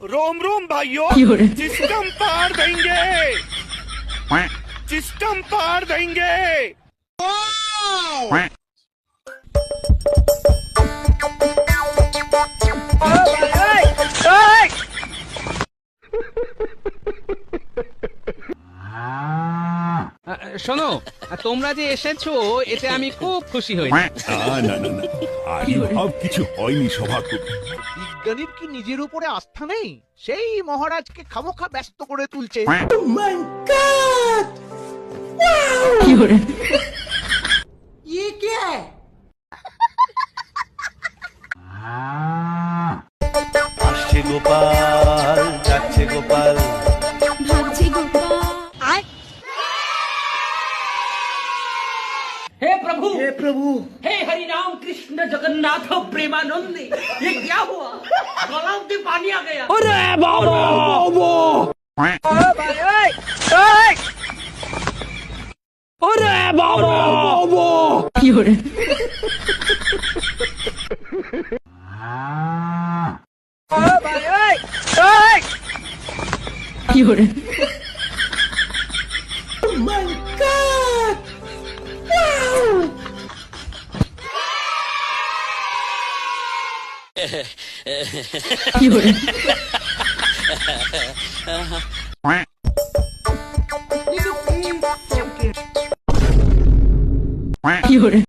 रोम रोम भाइयों, सिस्टम पार देंगे, सिस्टम पार देंगे। শোনো, তোমরা যে এসেছো এতে আমি খুব খুশি হয়েছি। না না না, আবির্ভাব কিছু হয়নি সভাকবি। বিজ্ঞানীর কি নিজের উপরে আস্থা নেই? সেই মহারাজকে খামোখা ব্যস্ত করে তুলছে। আসছে গোপাল, যাচ্ছে গোপাল, ভাবছি গোপাল। हे प्रभु, हे प्रभु, हे हरि राम कृष्ण जगन्नाथ प्रेमानंद, ये क्या हुआ? गलाव में पानी आ गया। अरे बाबा, अरे বাবা।